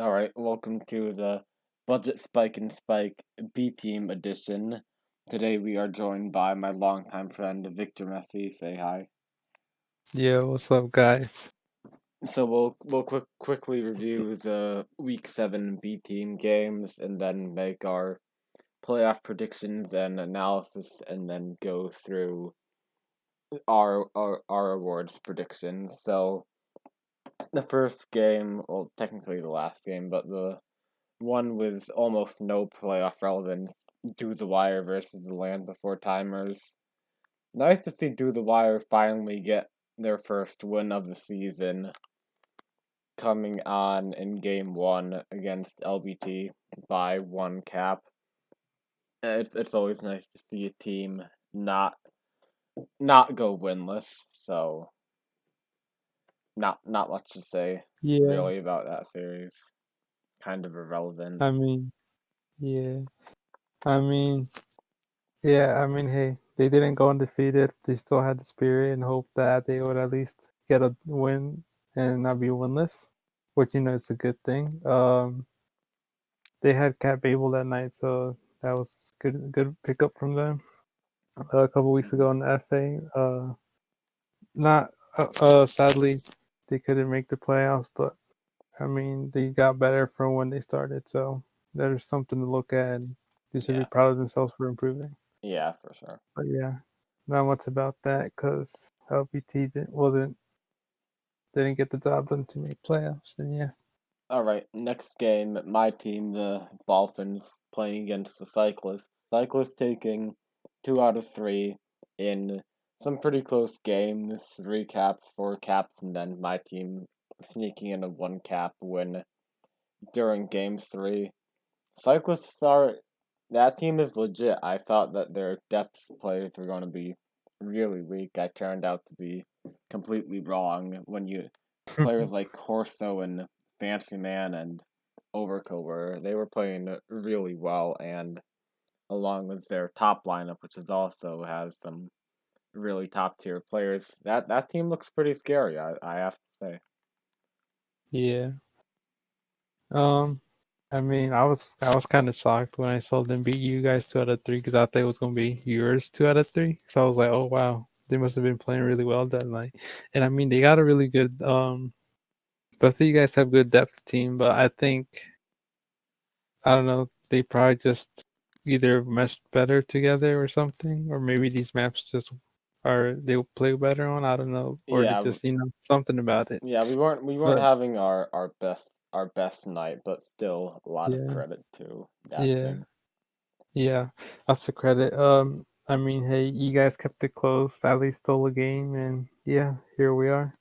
All right, welcome to the Budget Spike and Spike B Team edition. Today we are joined by my longtime friend Victor Messi. Say hi. Yo, what's up, guys? So we'll quickly review the Week 7 B Team games and then make our playoff predictions and analysis, and then go through our awards predictions. So the first game, well, technically the last game, but the one with almost no playoff relevance, Do the Wire versus the Land Before Timers. Nice to see Do the Wire finally get their first win of the season, coming on in Game 1 against LBT by one cap. It's always nice to see a team not go winless, so not much to say Yeah, really about that series. Kind of irrelevant. I mean, yeah, I mean, hey, they didn't go undefeated. They still had the spirit and hope that they would at least get a win and not be winless, which is a good thing. They had Cat Babel that night, so that was good pickup from them. A couple weeks ago in the FA, not sadly they couldn't make the playoffs, but I mean, they got better from when they started, so there's something to look at, and they should be Yeah, proud of themselves for improving. yeah, for sure. But yeah, not much about that because LPT didn't get the job done to make playoffs. And yeah, All right, next game, my team, the Dolphins, playing against the Cyclists. Cyclists taking 2 out of 3 in some pretty close games, 3 caps, 4 caps, and then my team sneaking in a 1 cap win during Game 3. Cyclists are, that team is legit. I thought that their depth players were going to be really weak. I turned out to be completely wrong when players like Corso and Fancy Man and Overco they were playing really well, and along with their top lineup, which is also has some really top tier players, that team looks pretty scary. I have to say. yeah. Um, I mean, I was kind of shocked when I saw them beat you guys 2 out of 3 because I thought it was gonna be yours 2 out of 3. So I was like, oh wow, they must have been playing really well that night. And I mean, they got a really good both of you guys have good depth team, but I don't know, they probably just either meshed better together or something, or maybe these maps just are they'll play better on. I don't know, or they Yeah, just something about it. yeah, we weren't But having our best night, but still a lot of yeah, credit to that yeah, team. yeah, that's the credit. I mean, hey, you guys kept it close, at least stole a game, and yeah, here we are.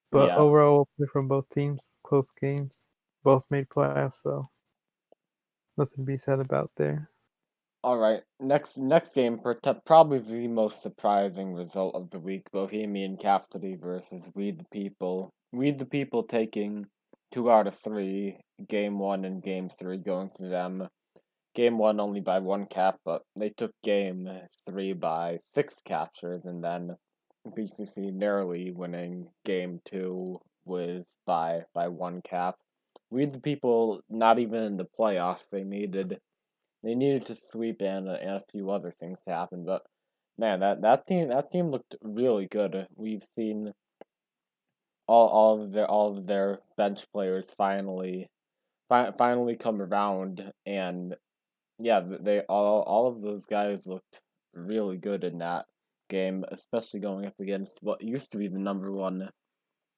But Yeah. overall, play from both teams, close games, both made playoffs, so nothing to be said about there. All right. Next game, probably the most surprising result of the week: Bohemian Captivity versus We the People. We the People taking 2 out of 3. Game 1 and Game 3 going to them. Game 1 only by 1 cap, but they took Game 3 by 6 captures, and then BCC narrowly winning Game 2 with by 1 cap. We the People not even in the playoffs. They needed to sweep and a few other things to happen, but man, that team looked really good. We've seen all of their bench players finally come around, and yeah, they all of those guys looked really good in that game, especially going up against what used to be the number 1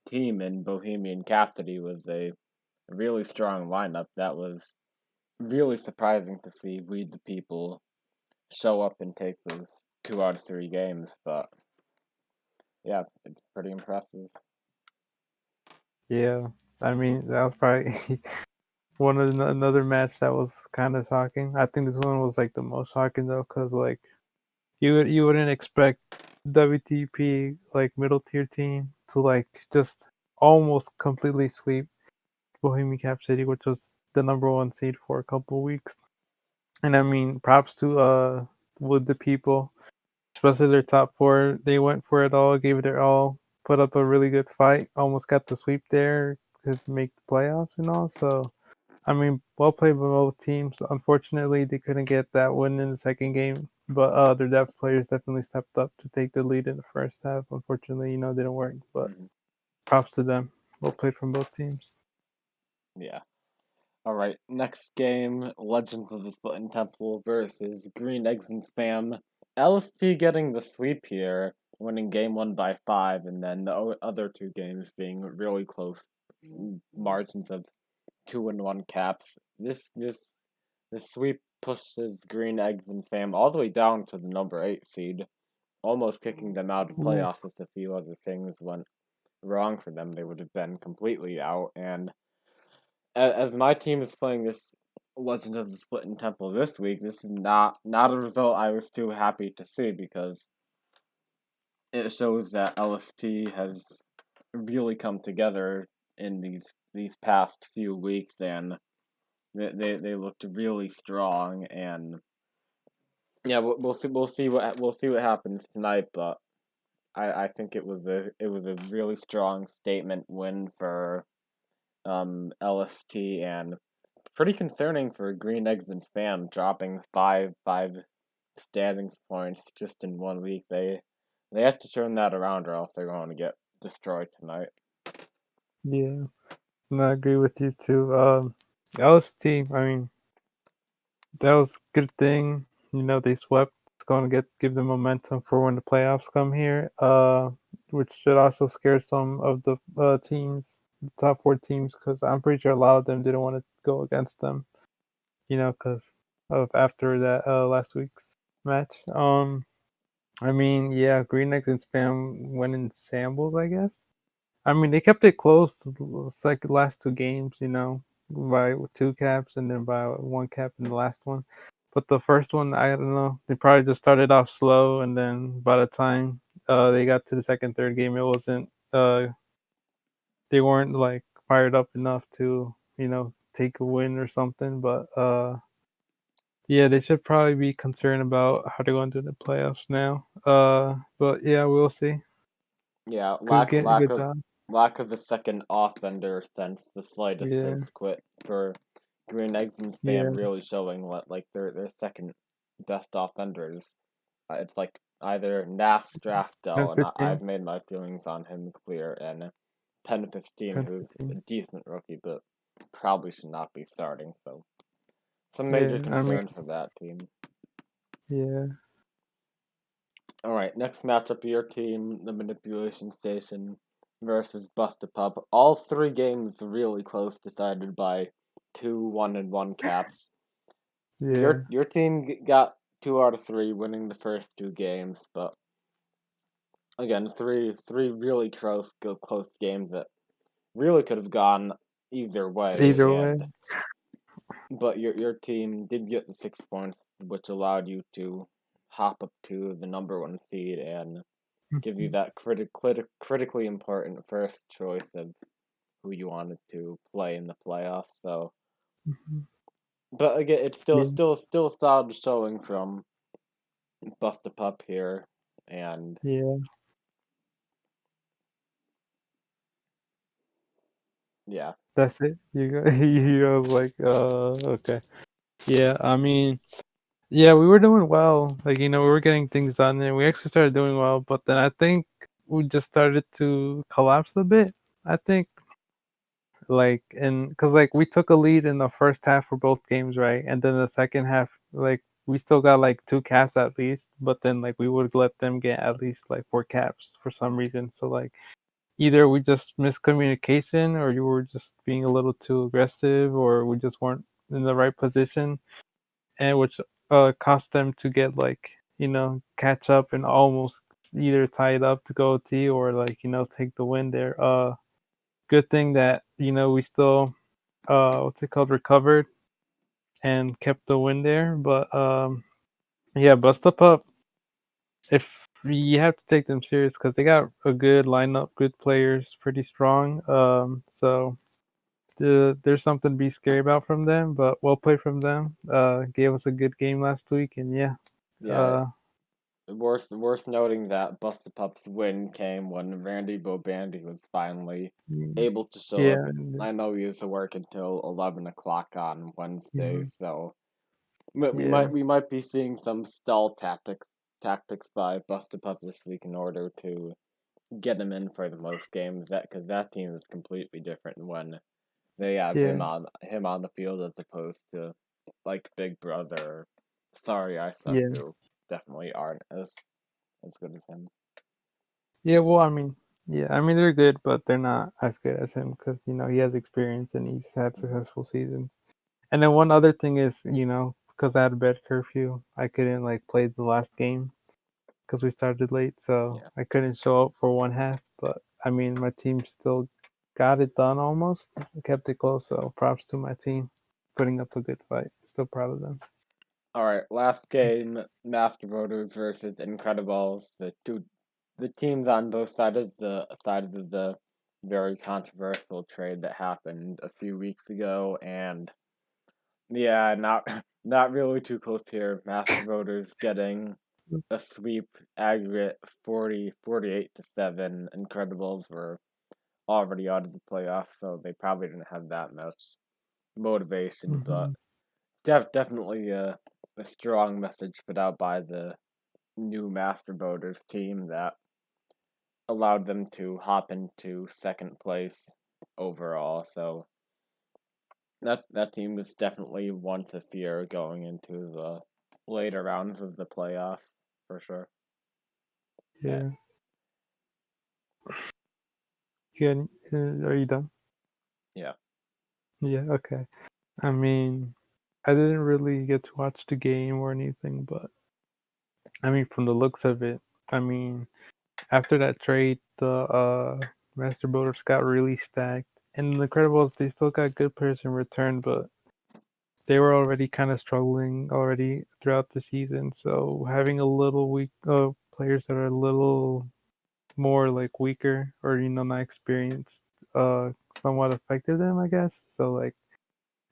team in Bohemian Captivity. Was a really strong lineup that was really surprising to see. We the People show up and take those 2 out of 3 games, but yeah, it's pretty impressive. Yeah, I mean, that was probably another match that was kind of shocking. I think this one was like the most shocking though, because like you wouldn't expect WTP like middle tier team to like just almost completely sweep Bohemian Cap City, which was the number 1 seed for a couple weeks. And I mean, props to Wood the People, especially their top 4. They went for it all, gave it their all, put up a really good fight, almost got the sweep there to make the playoffs and all. So I mean, well played by both teams. Unfortunately, they couldn't get that win in the second game, but their depth players definitely stepped up to take the lead in the first half. Unfortunately, didn't work, but props to them. Well played from both teams. Yeah. All right, next game, Legends of the Splitting Temple versus Green Eggs and Spam. LST getting the sweep here, winning game 1 by 5, and then the other two games being really close margins of 2-1 caps. This sweep pushes Green Eggs and Spam all the way down to the number 8 seed, almost kicking them out of playoffs if a few other things went wrong for them. They would have been completely out, and as my team is playing this Legend of the Splitting Temple this week, this is not a result I was too happy to see, because it shows that LST has really come together in these past few weeks, and they looked really strong. And yeah, we'll see what happens tonight, but I think it was a really strong statement win for LST, and pretty concerning for Green Eggs and Spam, dropping five standings points just in 1 week. They have to turn that around, or else they're going to get destroyed tonight. Yeah, and I agree with you too. LST, I mean, that was a good thing. They swept. It's going to give them momentum for when the playoffs come here. Which should also scare some of the teams, the top 4 teams, because I'm pretty sure a lot of them didn't want to go against them. Because of after that last week's match. I mean, yeah, Green Eggs and Spam went in shambles, I guess. I mean, they kept it close like the last 2 games, by 2 caps and then by 1 cap in the last one. But the first one, I don't know, they probably just started off slow, and then by the time they got to the second, third game, it wasn't they weren't like fired up enough to take a win or something. But yeah, they should probably be concerned about how they're going to the playoffs now. But yeah, we'll see. Yeah, Good job. lack of a second offender since the slightest Yeah, has quit for Green Eggs and yeah, Spam, really showing what like their second best offenders. It's like either Nas and Draftel, and I've 15, made my feelings on him clear, and Pen 15, who's a 15. decent rookie, but probably should not be starting. So some major Yeah, I mean, concerns for that team. yeah, All right, next matchup of your team, the Manipulation Station versus Busta Pup. All 3 games really close, decided by 2 1-1 caps. yeah. Your team got 2 out of 3, winning the first 2 games, but again, three really close games that really could have gone either way. Either way, And but your team did get the 6 points, which allowed you to hop up to the number 1 seed and give you that critically important first choice of who you wanted to play in the playoffs. So, Mhm. but again, it's Yeah, still solid showing from Busta Pup here, and yeah. yeah, That's it. You go. You go like, okay. Yeah, I mean, yeah, we were doing well. Like, we were getting things done, and we actually started doing well. But then I think we just started to collapse a bit. I think, like, and because like we took a lead in the first half for both games, right? And then the second half, like, we still got like 2 caps at least. But then like we would let them get at least like 4 caps for some reason. So like either we just miscommunication, or you were just being a little too aggressive, or we just weren't in the right position, and which cost them to get like catch up and almost either tie it up to go T, or like take the win there. Good thing that we still what's it called, recovered and kept the win there. But yeah, Bust Up, if you have to take them serious, because they got a good lineup, good players, pretty strong. So there's something to be scary about from them, but well played from them. Gave us a good game last week, and yeah, yeah. uh, worth noting that Busta Pup's win came when Randy Bobandy was finally Mm, able to show yeah, up. I know he used to work until 11 o'clock on Wednesday, mhm, so we yeah, might be seeing some stall tactics by Busta Pup this week in order to get him in for the most games. Because that team is completely different when they have yeah, him on the field as opposed to like Big Brother. Sorry, I suck, yeah, who definitely aren't as good as him. yeah. Well, I mean, yeah, I mean they're good, but they're not as good as him because he has experience and he's had Hmm. successful seasons. And then one other thing is, because I had a bed curfew, I couldn't like play the last game because we started late, so Yeah. I couldn't show up for one half. But I mean, my team still got it done almost. Kept it close, so props to my team putting up a good fight. Still proud of them. All right, last game: Master Voters versus Incredibles. The teams on both sides of the very controversial trade that happened a few weeks ago, and yeah, not not really too close here. Master Voters getting a sweep aggregate 48-7. Incredibles were already out of the playoffs, so they probably didn't have that much motivation, but Hmm. definitely a strong message put out by the new Master Voters team that allowed them to hop into second place overall. So that team is definitely one to fear going into the later rounds of the playoffs for sure. Uh, Yeah. Yeah. Are you done? yeah, Yeah. Okay. I mean, I didn't really get to watch the game or anything, but I mean, from the looks of it, I mean, after that trade, the Master Builders got really stacked. And the Incredibles, they still got good players in return, but they were already kind of struggling already throughout the season. So having a little weak players that are a little more like weaker or not experienced, somewhat affected them, I guess. So like,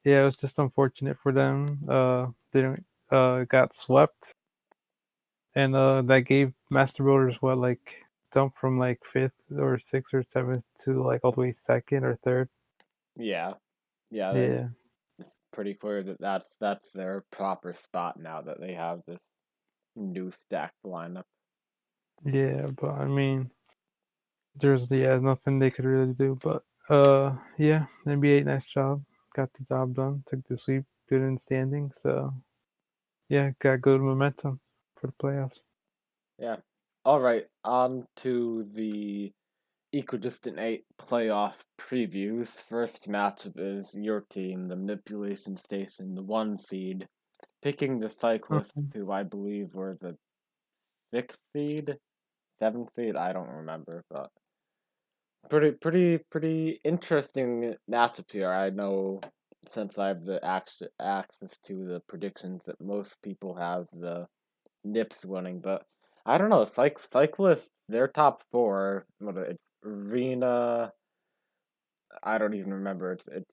yeah, it was just unfortunate for them. They don't got swept, and that gave Master Builders what like jump from like fifth or sixth or seventh to like all the way second or third. yeah, yeah. Then Yeah, it's pretty clear that that's their proper spot now that they have this new stacked lineup. yeah, but I mean, there's nothing they could really do. But yeah, NBA nice job, got the job done, took the sweep, good in standing. So yeah, got good momentum for the playoffs. Yeah. All right, on to the Equidistant 8 playoff previews. First matchup is your team, the Manipulation Station, the 1 seed, picking the Cyclists, Mhm. who I believe were the 6th seed, 7th seed, I don't remember, but pretty interesting matchup here. I know since I have the access to the predictions that most people have the Nips winning, but I don't know. Cyclists, their top four. It's Rena. I don't even remember. It's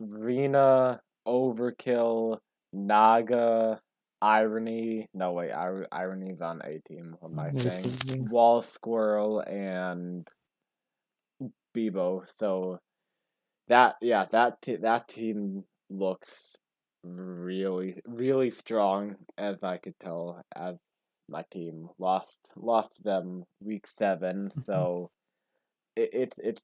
Rena, Overkill, Naga, Irony. No wait, Irony's on A team. What am I saying? Yeah, Wall Squirrel and Bebo. So that team looks really strong, as I could tell, as my team lost them week 7. mhm. So it's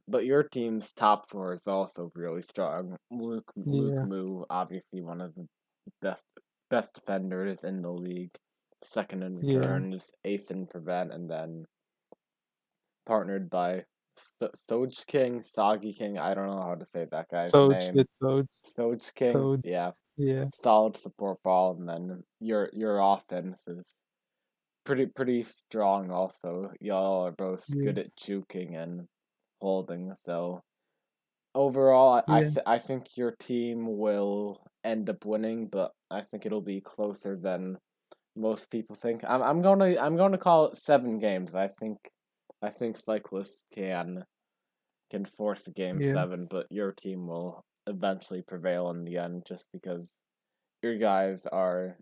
but your team's top four is also really strong. Luke Yeah, Moo, obviously one of the best best defenders in the league. Second in yeah. returns, ace in prevent, and then partnered by Soj King, Soggy King. I don't know how to say that guy's Soj, name. it's Soj, Soj King, Soj. yeah, Yeah, solid support ball, and then your offense is pretty strong. Also, y'all are both yeah, good at juking and holding. So overall, yeah, I think your team will end up winning, but I think it'll be closer than most people think. I'm gonna call it 7 games. I think cyclists can force a yeah, game 7, but your team will eventually prevail in the end just because you guys are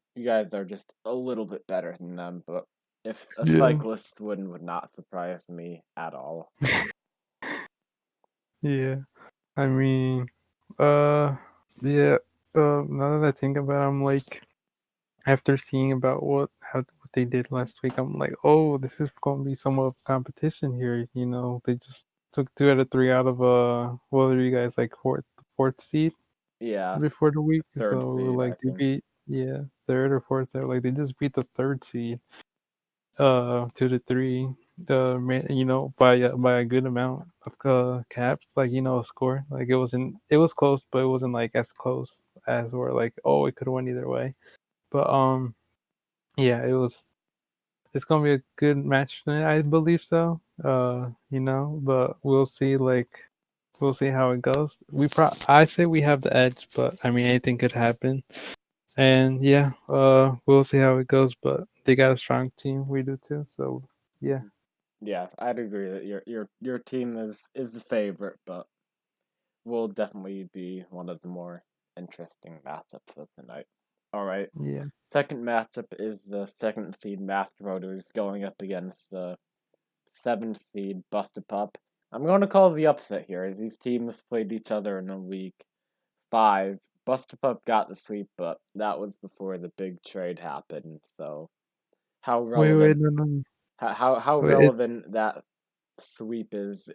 just a little bit better than them. But If a Yeah. cyclist win would not surprise me at all. Yeah. I mean, uh, yeah. Now that I think about it, I'm like, after seeing about what they did last week, I'm like, oh, this is gonna be somewhat of competition here. You know, they just took 2 out of 3 out of what are you guys like fourth seed Yeah, before the week? So third seed, like I they think. beat third or fourth. Like they just beat the third seed 2-3 you know, by a good amount of caps, like, you know, a score. Like it was close, but it wasn't like as close as where like, oh, it could have went either way. But yeah, it's gonna be a good match tonight, I believe so. You know, but we'll see how it goes. I say we have the edge, but I mean anything could happen. And yeah, we'll see how it goes. But they got a strong team, we do too. So yeah, Yeah, I'd agree that your team is the favorite, but will definitely be one of the more interesting matchups of the night. All right. yeah. Second matchup is the second seed Master Voters going up against the seventh seed Busted Pup. I'm going to call the upset here, as these teams played each other in week 5. Busted Pup got the sweep, but that was before the big trade happened. So how Wait, relevant no, no, no. how Wait, relevant that sweep is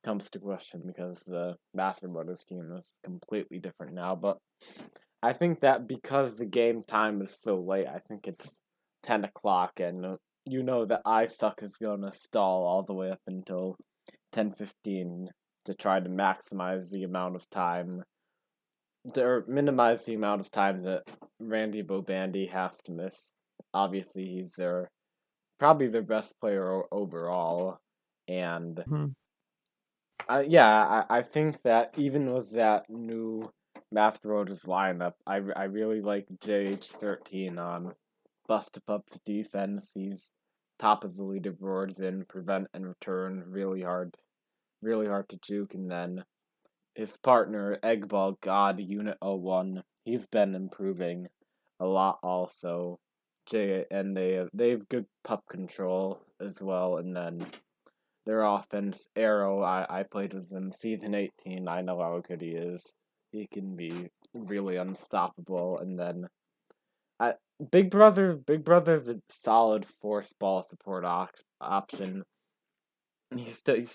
comes to question, because the Master Motors team is completely different now. But I think that because the game time is so late, I think it's 10 o'clock, and you know that iSuck is gonna stall all the way up until 10:15 to try to maximize the amount of time, or minimize the amount of time that Randy Bobandy has to miss. Obviously, he's probably their best player overall, and mhm, yeah, I think that even with that new Master Rotors lineup, I really like JH13 on Bust Up's defense. He's top of the leaderboards in prevent and return, really hard to juke. And then his partner, Eggball God Unit 01, he's been improving a lot also. And they have good pup control as well. And then their offense, Arrow, I played with him season 18. I know how good he is. He can be really unstoppable. And then I, Big Brother's a solid force ball support option. He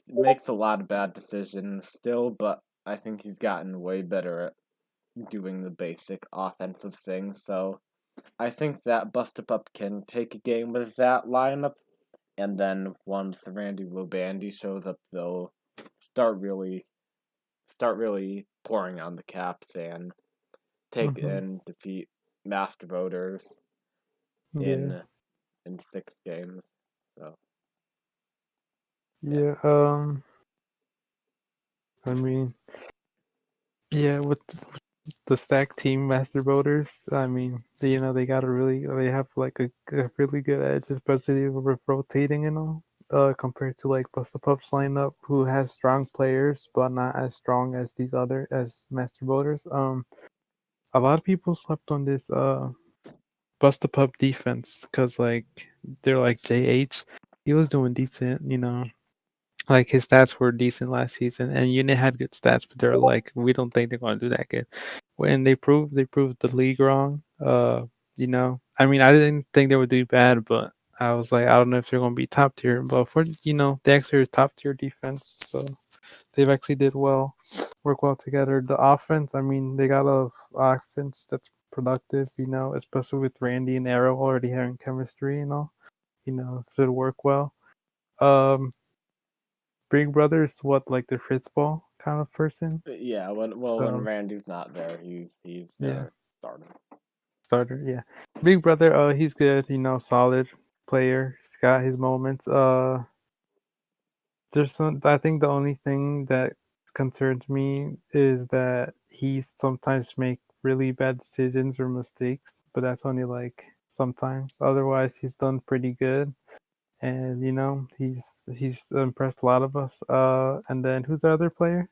makes a lot of bad decisions still, but I think he's gotten way better at doing the basic offensive things. So I think that Busta Pup can take a game with that lineup, and then once Randy Wobandy shows up, they'll start really pouring on the caps and take mhm, and defeat Master Voters yeah, in 6 games. So yeah. yeah. I mean, yeah, with the stack team master voters, I mean, you know, they have like a really good edge, especially with rotating and all. Compared to like Busta Pups lineup, who has strong players but not as strong as these other as master voters. A lot of people slept on this Busta Pup defense because like they're like JH, he was doing decent, you know. Like his stats were decent last season, and Unit had good stats, but they're like, we don't think they're gonna do that good. When they proved the league wrong. You know, I mean, I didn't think they would do bad, but I was like, I don't know if they're gonna be top tier. But for you know, they actually are top tier defense, so they've actually did well, work well together. The offense, I mean, they got a offense that's productive, you know, especially with Randy and Arrow already having chemistry and all. You know, should work well. Um, Big Brother is what like the fifth ball kind of person. Yeah, when So Randy's not there, he's yeah, their starter. starter. Yeah, Big Brother. He's good. You know, solid player. He's got his moments. There's some. I think the only thing that concerns me is that he sometimes make really bad decisions or mistakes, but that's only like sometimes. Otherwise, he's done pretty good. And you know, he's impressed a lot of us. And then who's the other player?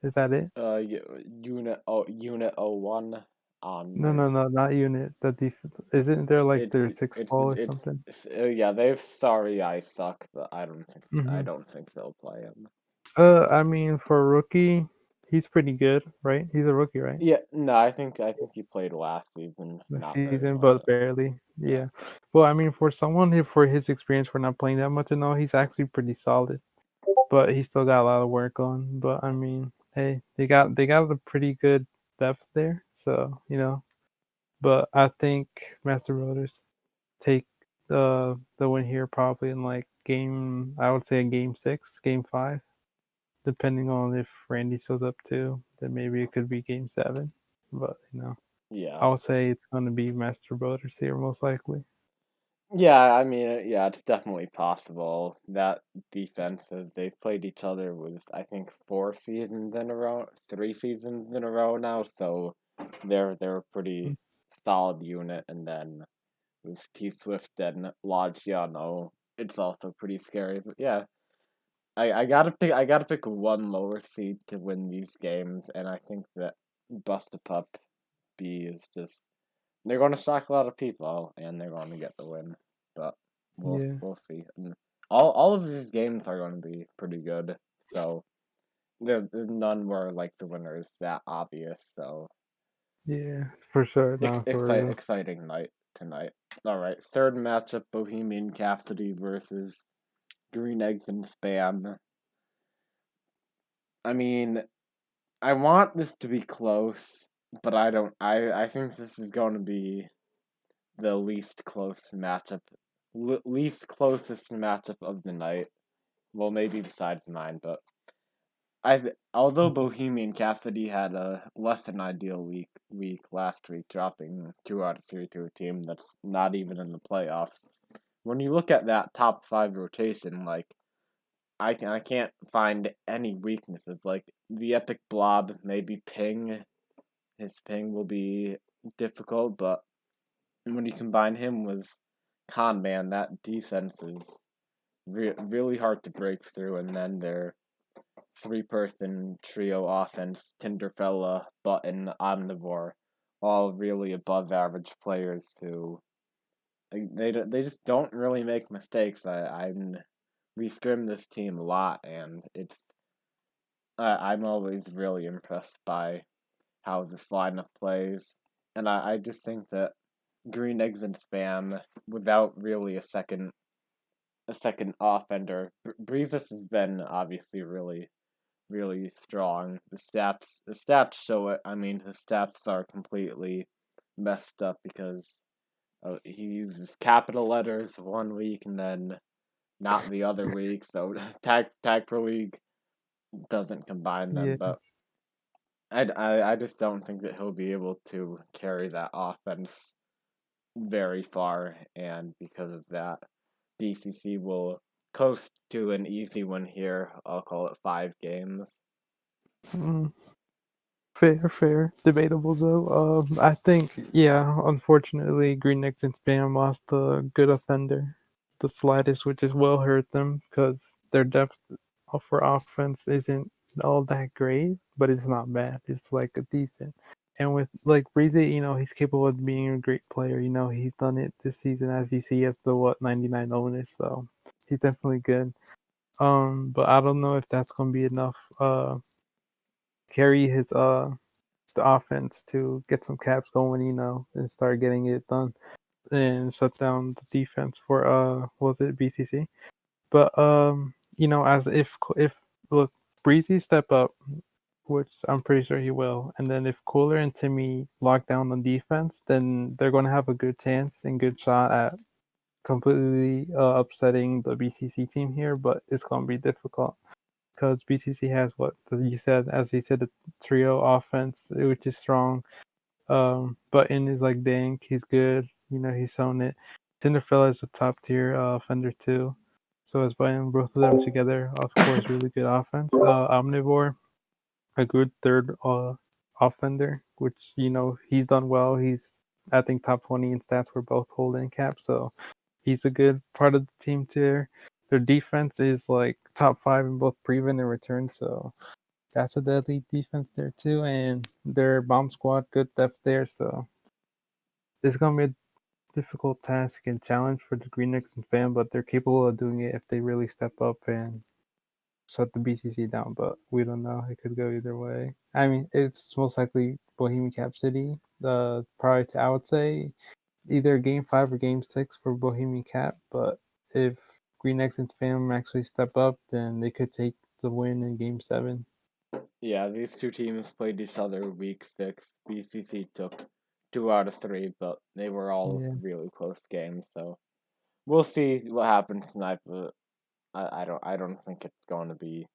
Is that it? Unit 01 on No, there. not unit. The isn't there like their six ball or It's something? yeah, they've Sorry I Suck, but I Mm-hmm. don't think they'll play him. I mean, for a rookie, he's pretty good, right? He's a rookie, right? Yeah, no, I think he played last season, The not very season, much. but barely. Yeah, Yeah. Well, I mean, for someone who, for his experience, for not playing that much and all, he's actually pretty solid. But he still got a lot of work on. But I mean, hey, they got a pretty good depth there. So but I think Master Builders take the win here probably in like game. I would say in game 6, game 5, depending on if Randy shows up too. Then maybe it could be game 7. But I yeah, would say it's going to be Master Builders here most likely. yeah. I mean, yeah, it's definitely possible that defenses they've played each other with I think 4 seasons in a row, 3 seasons in a row now. So they're a pretty solid unit, and then with T Swift and Lagiano, it's also pretty scary. But yeah, I gotta pick one lower seed to win these games, and I think that Bust a Pup B is just they're gonna shock a lot of people and they're gonna get the win. But Yeah, we'll see. And all of these games are gonna be pretty good. So there's none where like the winner is that obvious. So yeah, for sure. No, for real. exciting night tonight. All right, third matchup: Bohemian Rhapsody versus Green Eggs and Spam. I mean, I want this to be close, but I don't. I think this is going to be the least close matchup, least closest matchup of the night. Well, maybe besides mine, but although Bohemian Rhapsody had a less than ideal week last week, dropping 2 out of 3 to a team that's not even in the playoffs. When you look at that top 5 rotation, like I can't find any weaknesses. Like the Epic Blob, maybe Ping. His ping will be difficult, but when you combine him with Con Man, that defense is really hard to break through. And then their 3-person trio offense, Tinderfella, Button, Omnivore, all really above average players who they just don't really make mistakes. We scrim this team a lot, and I'm always really impressed by how this lineup plays, and I just think that Green Eggs and Spam, without really a second offender, Breezes has been obviously really strong. The stats show it. I mean, his stats are completely messed up because he uses capital letters one week and then not the other week. So tag per league doesn't combine them, Yeah, but I just don't think that he'll be able to carry that offense very far, and because of that, BCC will coast to an easy win here. I'll call it 5 games. mm, fair. Debatable though. I think yeah. Unfortunately, Green Eggs and Spam lost a good offender, the slightest, which has well hurt them because their depth for offense isn't all that great, but it's not bad. It's like a decent. And with like Breezy, he's capable of being a great player. He's done it this season, as you see, as the 99 owner. So he's definitely good. But I don't know if that's gonna be enough. Carry his the offense to get some caps going, and start getting it done and shut down the defense for was it BCC? But as if look Breezy step up, which I'm pretty sure he will, and then if Cooler and Timmy lock down on defense, then they're going to have a good chance and good shot at completely upsetting the BCC team here. But it's going to be difficult because BCC has what as you said, the trio offense, which is strong. Button is like dank. He's good. He's shown it. Tinderfella is a top tier offender too. So is Button. Both of them together, of course, really good offense. Omnivore, a good third offender, which he's done well. He's I think top 20 in stats for both hold and cap. So he's a good part of the team too. Their defense is like top 5 in both prevent and return. So that's a deadly defense there too, and their bomb squad good depth there. So it's gonna be a difficult task and challenge for the Green Knicks and fan, but they're capable of doing it if they really step up and shut the BCC down. But we don't know; it could go either way. I mean, it's most likely Bohemian Cap City. Probably I would say either Game 5 or Game 6 for Bohemian Cap. But if Green Knicks and Fam actually step up, then they could take the win in Game 7. Yeah, these two teams played each other week 6. BCC took 2 out of 3, but they were all Yeah, really close games. So we'll see what happens tonight. But I don't think it's going to be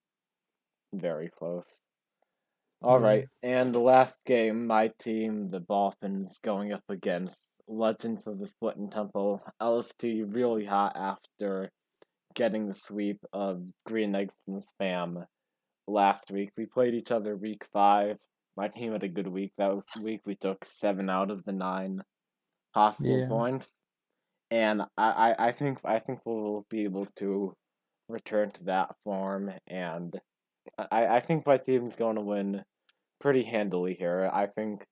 very close. All yeah, right, and the last game, my team, the Dolphins, going up against Legends of the Splitting Temple. LST really hot after getting the sweep of Green Eggs and Spam last week. We played each other week 5. My team had a good week. That week we took 7 out of the 9 possible yeah. points. And I think we'll be able to return to that form, and I think my team's going to win pretty handily here. I think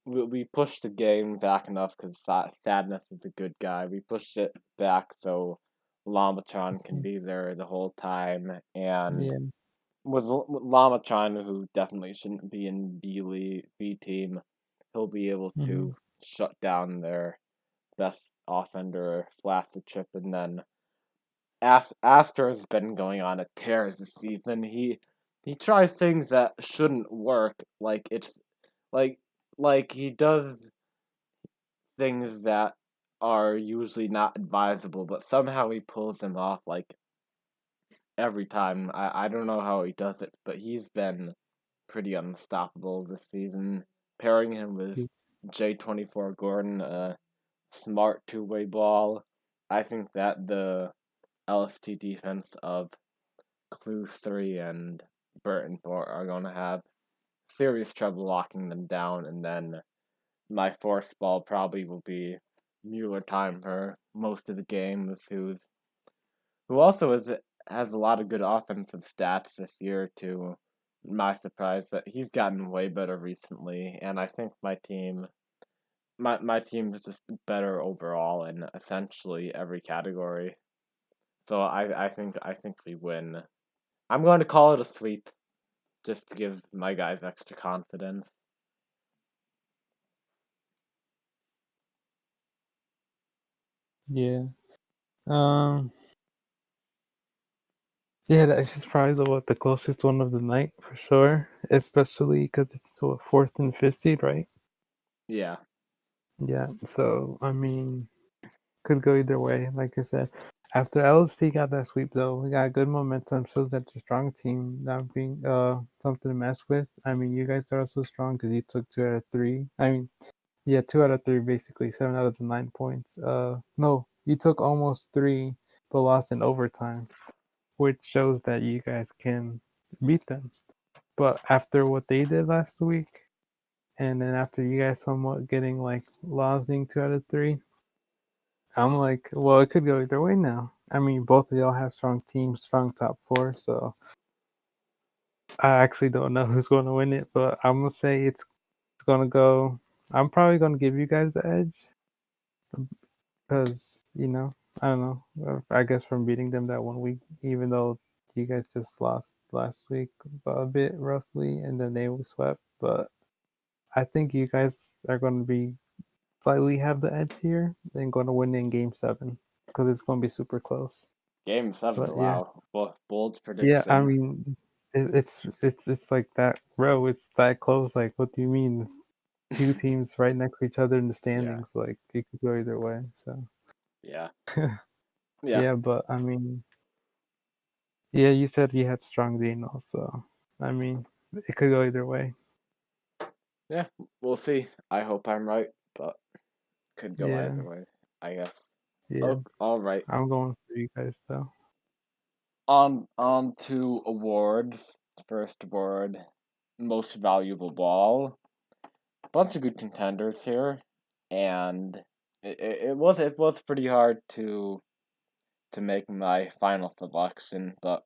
we pushed the game back enough because Sadness is a good guy. We pushed it back so Lamachan can be there the whole time, and Yeah. with Lamachan, who definitely shouldn't be in B team, he'll be able Mm-hmm. to shut down their best offender, Flaccid Chip, and then Astor has been going on a tear this season. He tries things that shouldn't work, like it's like he does things that are usually not advisable, but somehow he pulls them off like every time. I don't know how he does it, but he's been pretty unstoppable this season. Pairing him with J24 Gordon, a smart two-way ball. I think that the LST defense of Clue 3 and Burton Thor are going to have serious trouble locking them down, and then my force ball probably will be Mueller time for most of the games, who also has a lot of good offensive stats this year to my surprise, but he's gotten way better recently, and I think my team is just better overall in essentially every category. So I think we win. I'm going to call it a sweep just to give my guys extra confidence. Yeah. Um. Yeah, that's probably the closest one of the night for sure. Especially because it's fourth and fifth seed, right? Yeah. Yeah. So I mean, could go either way. Like I said, after LST got that sweep though, we got good momentum. Shows that the strong team not being something to mess with. I mean, you guys are also strong because you took 2 out of 3. I mean, yeah, 2 out of 3 basically, 7 out of the 9 points. No, you took almost 3, but lost in overtime, which shows that you guys can beat them. But after what they did last week, and then after you guys somewhat getting like losing 2 out of 3, I'm like, well, it could go either way now. I mean, both of y'all have strong teams, strong top 4, so I actually don't know who's going to win it, but I'm gonna say it's going to go. I'm probably going to give you guys the edge because I don't know. I guess from beating them that 1 week, even though you guys just lost last week a bit roughly, and then they were swept. But I think you guys are going to be slightly have the edge here and going to win in Game 7 because it's going to be super close. Game 7, But yeah, wow. Bold yeah. I prediction. mean, it's like that, bro. It's that close. Like, what do you mean? Two teams right next to each other in the Yeah. standings. Like, it could go either way. So Yeah. Yeah. yeah, but I mean, yeah, you said you had strong Dino, so I mean, it could go either way. Yeah. We'll see. I hope I'm right, but could go Yeah, either way, I guess. yeah. Oh, all right. I'm going for you guys though. On to awards. First award, most valuable ball. Bunch of good contenders here, and it was pretty hard to make my final selection, but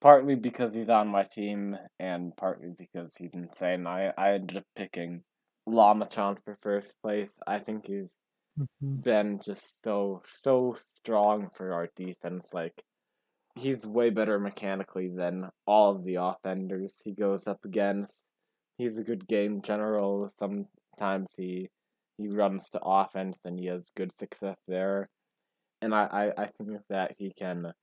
partly because he's on my team, and partly because he's insane. I ended up picking Lamachan for first place. I think he's Mhm. been just so strong for our defense. Like, he's way better mechanically than all of the offenders he goes up against. He's a good game general. Sometimes he runs to offense and he has good success there. And I think that he can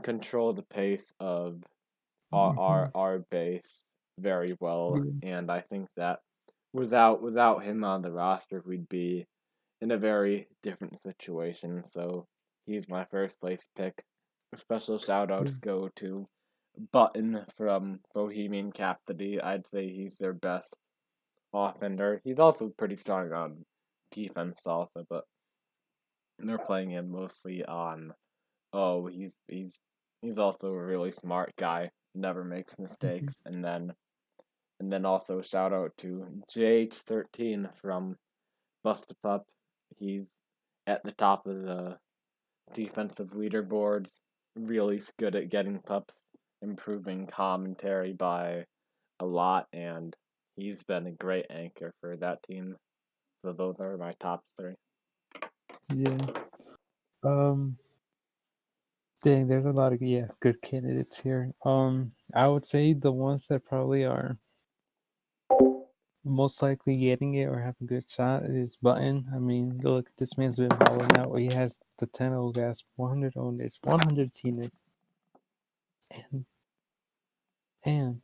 control the pace of Mhm. our base very well, Yeah. and I think that without him on the roster, we'd be in a very different situation. So he's my first place pick. Special shout Yeah. outs go to Button from Bohemian Capacity. I'd say he's their best offender. He's also pretty strong on defense also, but they're playing him mostly on he's also a really smart guy, never makes Mhm. mistakes, and then also shout out to JH13 from Bust Pup. He's at the top of the defensive leaderboards, really good at getting pups, improving commentary by a lot, and he's been a great anchor for that team. So those are my top three. Yeah. Um. Dang, there's a lot of good candidates here. I would say the ones that probably are most likely getting it or have a good shot is Button. I mean, look, this man's been balling out. He has the 10 O gas, 100 owners, 100 Teeners, and and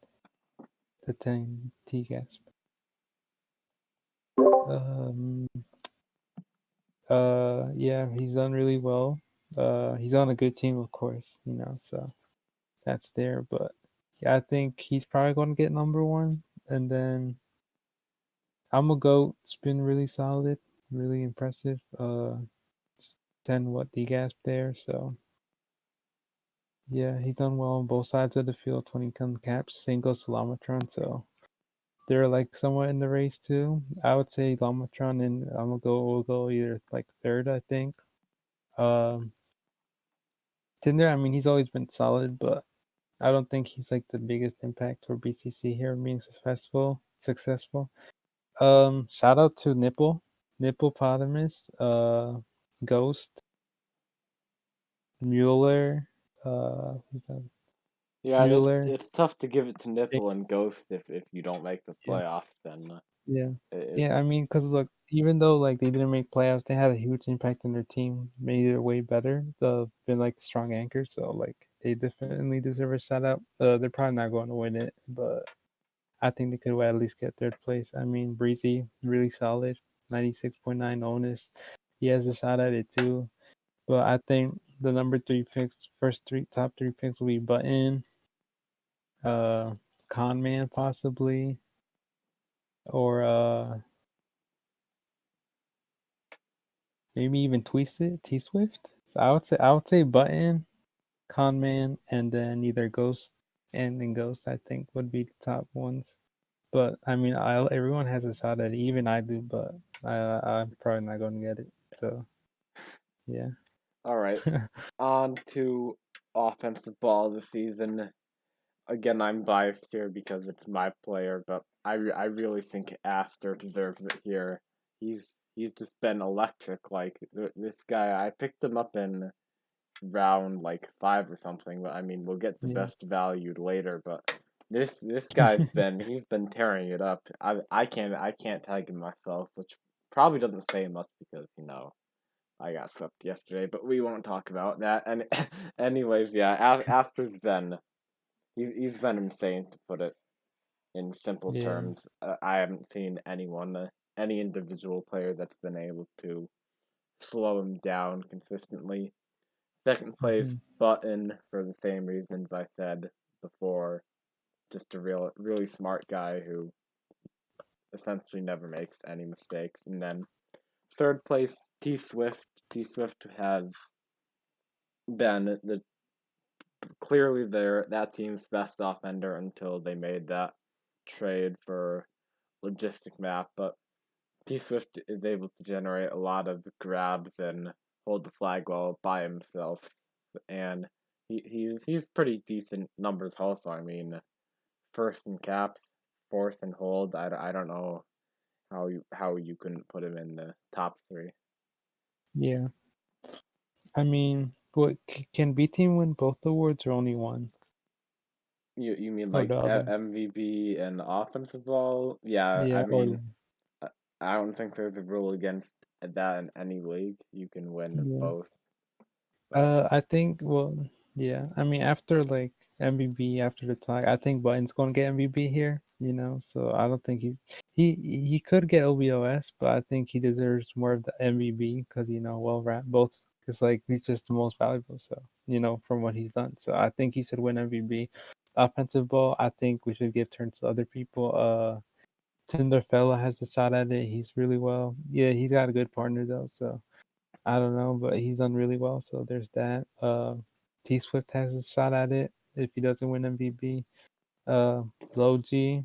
the 10 T gas. Um. Yeah, he's done really well. He's on a good team, of course. So that's there. But yeah, I think he's probably going to get number one, and then I'm a goat. It's been really solid, really impressive. 10 what the gas there. So yeah, he's done well on both sides of the field when he comes caps. Same goes to Lamatron. So they're like somewhat in the race too. I would say Lamatron and I'm gonna go. We'll go either like third, I think. Um, Tinder. I mean, he's always been solid, but I don't think he's like the biggest impact for BCC here being successful. Successful. Shout out to Nipplepotamus, Ghost, Mueller, who's that? Yeah, Mueller. it's tough to give it to Nipple and Ghost if you don't make the Yeah, playoffs. Then yeah, yeah. it's I mean, because look, even though like they didn't make playoffs, they had a huge impact on their team, made it way better. They've been like a strong anchor, so like they definitely deserve a shout out. They're probably not going to win it, but I think they could at least get third place. I mean, Breezy, really solid, 96.9 onus. He has a shot at it too. But I think the number three picks, top three picks will be Button, uh, Conman possibly, or maybe even T Swift. So I would say Button, Conman, and then either Ghost and then Ghost. I think would be the top ones. But I mean, everyone has a shot at it. Even I do, but I'm probably not going to get it. So yeah. all right. On to offensive ball this season. Again, I'm biased here because it's my player, but I really think Aster deserves it here. He's just been electric. Like this guy, I picked him up in round like 5 or something. But I mean, we'll get the Yeah. best valued later. But this guy's been he's been tearing it up. I can't tag him myself, which probably doesn't say much because I got swept yesterday. But we won't talk about that. And anyways, yeah, Aster's been he's been insane to put it in simple Yeah. terms. I haven't seen any individual player that's been able to slow him down consistently. Second place, Hmm. Button, for the same reasons I said before. Just a really smart guy who essentially never makes any mistakes. And then third place, T Swift. T Swift has been clearly that team's best offender until they made that trade for logistic map, but T Swift is able to generate a lot of grabs and hold the flag well by himself, and He's pretty decent numbers also. I mean, first in caps, fourth in hold. I don't know how you couldn't put him in the top three. Yeah. I mean, what can B team win both awards or only one? You mean Or like the other? MVP and offensive ball? Yeah, Yeah, I or mean, I I don't think there's a rule against that in any league. You can win yeah. both. But I think, well, yeah. I mean, after like MVP, after the tie, I think Button's going to get MVP here, you know. So I don't think he could get OBOS, but I think he deserves more of the MVP because, you know, well, both, because like he's just the most valuable. So, you know, from what he's done. So I think he should win MVP. Offensive ball, I think we should give turns to other people. Tinderfella has a shot at it. He's really well. Yeah, he's got a good partner though. So I don't know, but he's done really well. So there's that. T Swift has a shot at it if he doesn't win MVP. Low G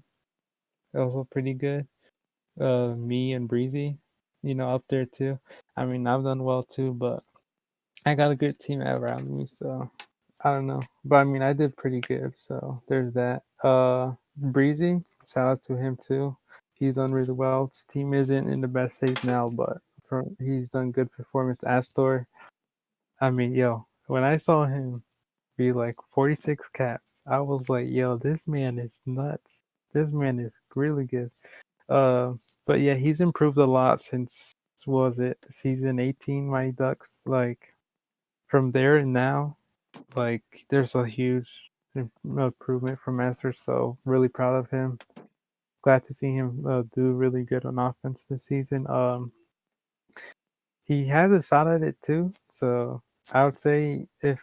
also pretty good. Me and Breezy, you know, up there too. I mean, I've done well too, but I got a good team around me, so I don't know. But I mean, I did pretty good. So there's that. Breezy, shout out to him too. He's done really well. His team isn't in the best shape now, but he's done good performance. Astor, I mean, yo, when I saw him be like 46 caps, I was like, yo, this man is nuts. This man is really good. Uh, but yeah, he's improved a lot since, was it season 18, Mighty Ducks? Like from there and now, like there's a huge improvement from Master. So really proud of him. Glad to see him do really good on offense this season. He has a shot at it too. So I would say if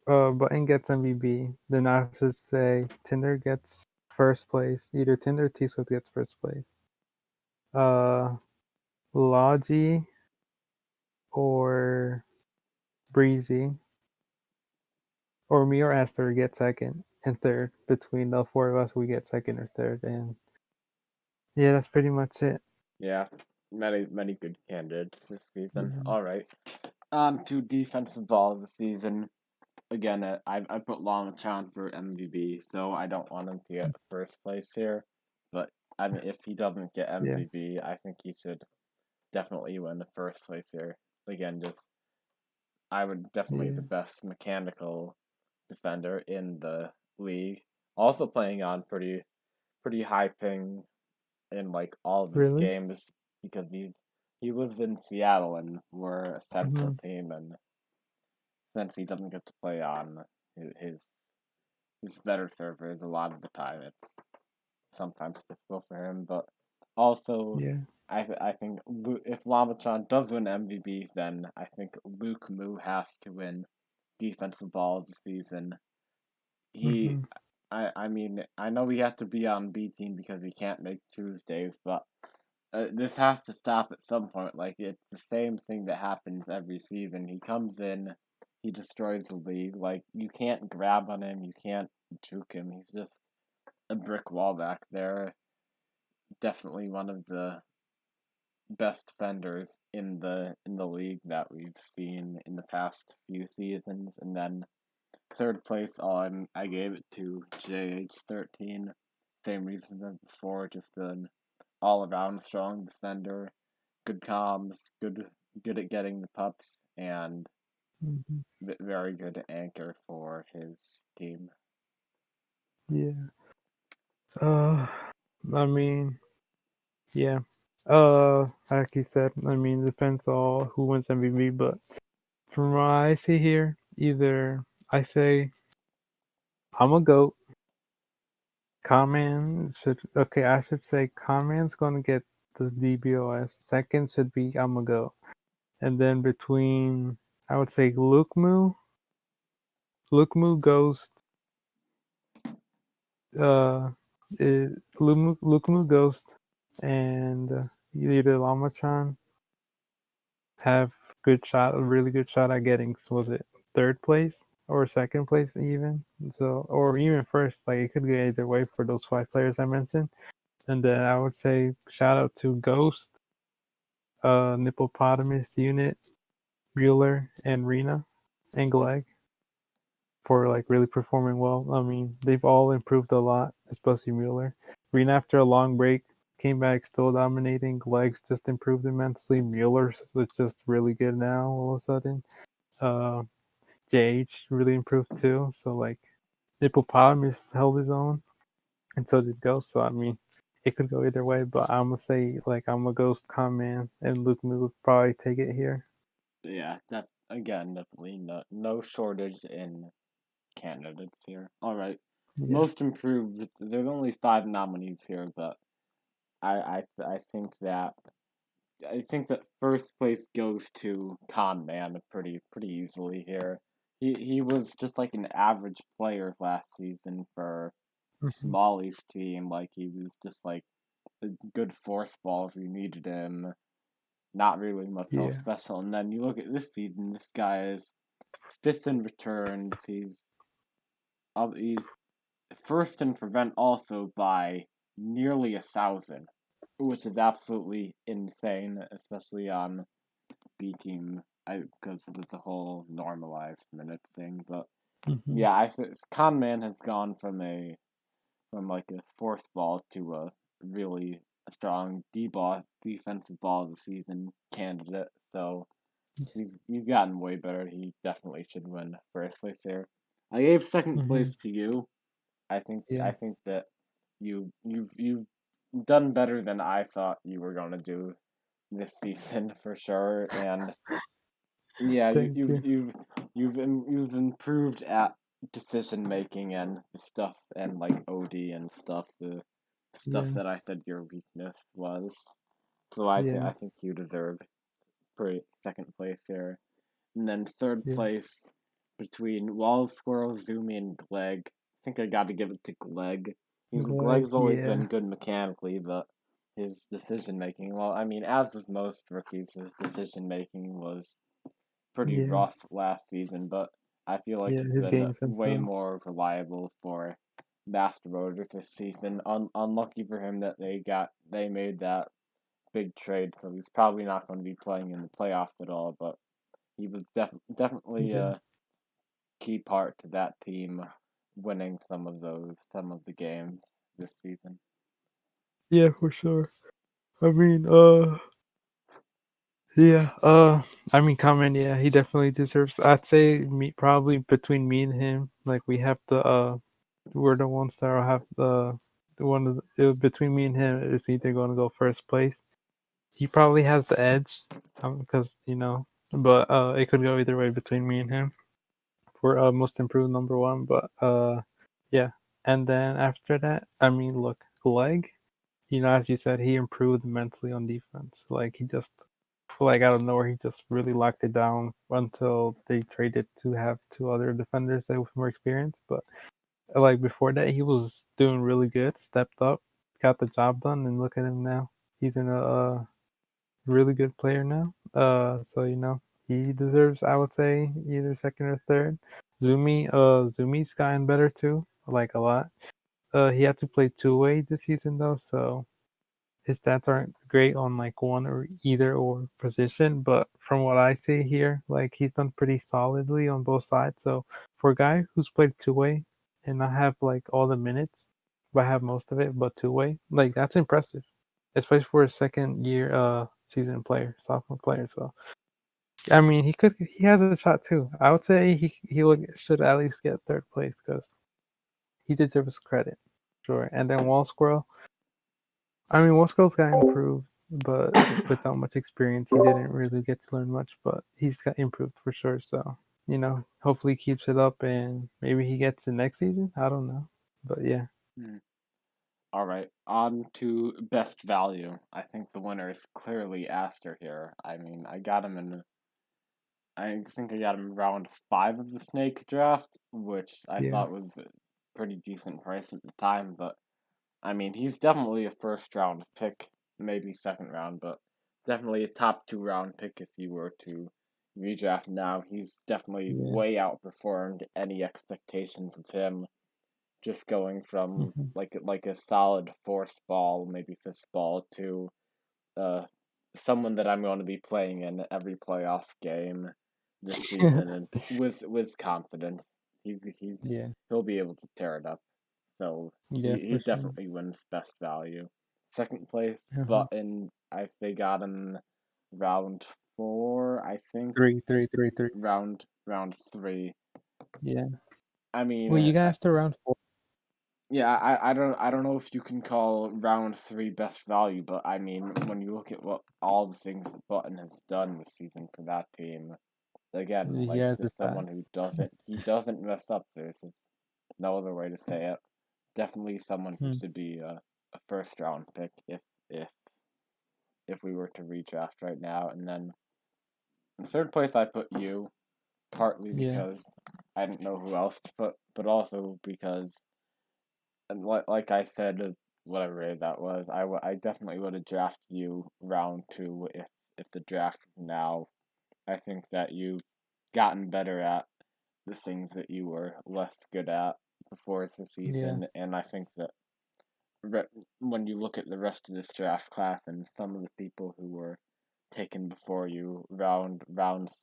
Button gets MVP, then I should say Tinder gets first place. Either Tinder or T Swift gets first place. Uh, Logi or Breezy or me or Aster get second and third. Between the four of us, we get second or third, and yeah, that's pretty much it. yeah, many good candidates this season. Yeah. All right, on to defensive ball of the season. Again, I put Longchamp for MVP, so I don't want him to get first place here. But I mean, if he doesn't get Yeah. MVP, I think he should definitely win the first place here. Again, just I would definitely Yeah. the best mechanical defender in the league. Also playing on pretty high ping in like all of his Really? games because he lives in Seattle and we're a central Mm-hmm. team, and since he doesn't get to play on his his better servers a lot of the time, it's sometimes difficult for him. But also, Yeah. I think if Lamatron does win MVP, then I think Luke Moo has to win defensive ball of the season. He, Mm-hmm. I mean, I know he has to be on B team because he can't make Tuesdays, but this has to stop at some point. Like it's the same thing that happens every season. He comes in, he destroys the league. Like you can't grab on him, you can't juke him. He's just a brick wall back there. Definitely one of the best defenders in the league that we've seen in the past few seasons. And then third place on I gave it to JH13. Same reason as before, just an all around strong defender, good comms, good at getting the pups, and Mm-hmm. very good anchor for his team. Yeah. Uh, I mean, yeah. Like you said, I mean, depends on who wins MVP, but from what I see here, either I say I'm a goat. Conman should okay. I should say Conman's gonna get the DBOS. Second should be I'm a goat, and then between I would say Lukmu Ghost, uh, Lukmu Ghost, and either Lamachan have good shot, a really good shot at getting, was it third place or second place even? So, or even first, like it could go either way for those five players I mentioned. And then I would say shout out to Ghost, Nippopotamus Unit, Bueller, and Rena, and Gleg for like really performing well. I mean, they've all improved a lot, especially Mueller. Green after a long break came back still dominating. Legs just improved immensely. Mueller's just really good now all of a sudden. Uh, JH really improved too. So like Hippopotamus held his own, and so did Ghost. So I mean, it could go either way, but I'm gonna say like I'm a Ghost Con and Luke would probably take it here. Yeah, that again, definitely no shortage in candidates here. All right, Yeah. most improved. There's only 5 nominees here, but I think that first place goes to Con Man pretty easily here. He was just like an average player last season for Mhm. Smalley's team. Like he was just like a good force ball if you needed him. Not really much else Yeah. special. And then you look at this season. This guy is fifth in returns. He's first in prevent also by nearly 1,000, which is absolutely insane, especially on B team. Because of the whole normalized minute thing, but Mhm. yeah, Con Man has gone from like a fourth ball to a really strong defensive ball of the season candidate. So he's gotten way better. He definitely should win first place here. I gave second Mhm. place to you. I Yeah. think that you've done better than I thought you were gonna do this season for sure. And yeah, Thank you. you've improved at decision making and stuff and like OD and stuff. The stuff Yeah. that I said your weakness was. So Yeah. I think you deserve pretty second place here. And then third Yeah. place between Wall Squirrel, Zoomy, and Gleg. I think I got to give it to Gleg. Like, Gleg's always yeah. been good mechanically, but his decision making, well, I mean, as with most rookies, his decision making was pretty Yeah. rough last season, but I feel like Yeah. he's His been game's way improved. more reliable for Master Motors this season. Unlucky for him that they made that big trade, so he's probably not going to be playing in the playoffs at all. But he was definitely Yeah. a key part to that team winning some of the games this season. Yeah, for sure. I mean, yeah, I mean, Common, yeah, he definitely deserves. I'd say me probably between me and him, like we have the we're the ones that will have the one of between me and him is either going to go first place. He probably has the edge, because but it could go either way between me and him for most improved number one. But yeah, and then after that, I mean, look, leg. As you said, he improved immensely on defense. Like he just, like out of nowhere, he just really locked it down until they traded to have two other defenders that with more experience. But like before that, he was doing really good, stepped up, got the job done, and look at him now. He's in a really good player now. So he deserves, I would say, either second or third. Zumi's gotten better too, like a lot. He had to play two-way this season though, so his stats aren't great on like one or either or position, but from what I see here, like he's done pretty solidly on both sides. So for a guy who's played two way and not have like all the minutes, but have most of it, but two way, like that's impressive, especially for a second year season player, sophomore player. So I mean, he has a shot too. I would say should at least get third place because he deserves credit, sure. And then Wall Squirrel. I mean, Wasco's got improved, but without much experience, he didn't really get to learn much. But he's got improved for sure. So hopefully he keeps it up, and maybe he gets it next season. I don't know, but yeah, Hmm. All right, on to best value. I think the winner is clearly Aster here. I mean, I think I got him round 5 of the snake draft, which I yeah, thought was a pretty decent price at the time. But I mean, he's definitely a first round pick, maybe second round, but definitely a top 2 round pick if you were to redraft now. He's definitely yeah, way outperformed any expectations of him. Just going from hmm like a solid fourth ball, maybe fifth ball, to uh someone that I'm going to be playing in every playoff game this season and with confidence. Yeah. He'll be able to tear it up. So Yeah, he for sure. definitely wins best value. Second place, Uh-huh. Button. They got him round 4, I think. Three. Round 3. Yeah. I mean, Well, you guys to round 4. yeah, I don't know if you can call round 3 best value, but I mean, when you look at what all the things that Button has done this season for that team, again, He like has a just shot. someone who doesn't mess up. There's no other way to say it. Definitely someone who Hmm. should be a first round pick if if we were to redraft right now. And then in third place, I put you, partly Yeah. because I didn't know who else to put, but also because, and like I said, whatever that was, I definitely would have drafted you round 2 if the draft was now. I think that you've gotten better at the things that you were less good at before the Yeah. season, and I think that when you look at the rest of this draft class and some of the people who were taken before you, round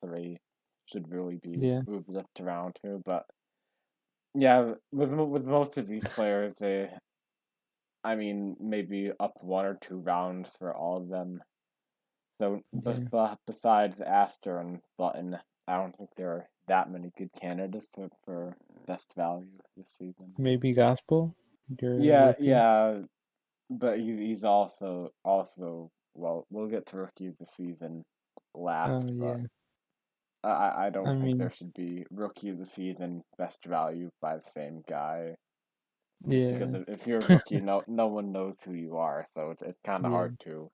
3 should really be Yeah. moved up to round 2. But yeah, with most of these players, I mean, maybe up 1 or 2 rounds for all of them. So, Yeah. besides Aster and Button, I don't think there are that many good candidates for best value this season. Maybe Gospel, your Yeah, rookie. yeah, but he's also well, we'll get to rookie of the season Oh last, but yeah. I I don't think there mean, should be rookie of the season best value by the same guy. Because yeah. if you're a rookie, no one knows who you are, so it's kind of Yeah. hard to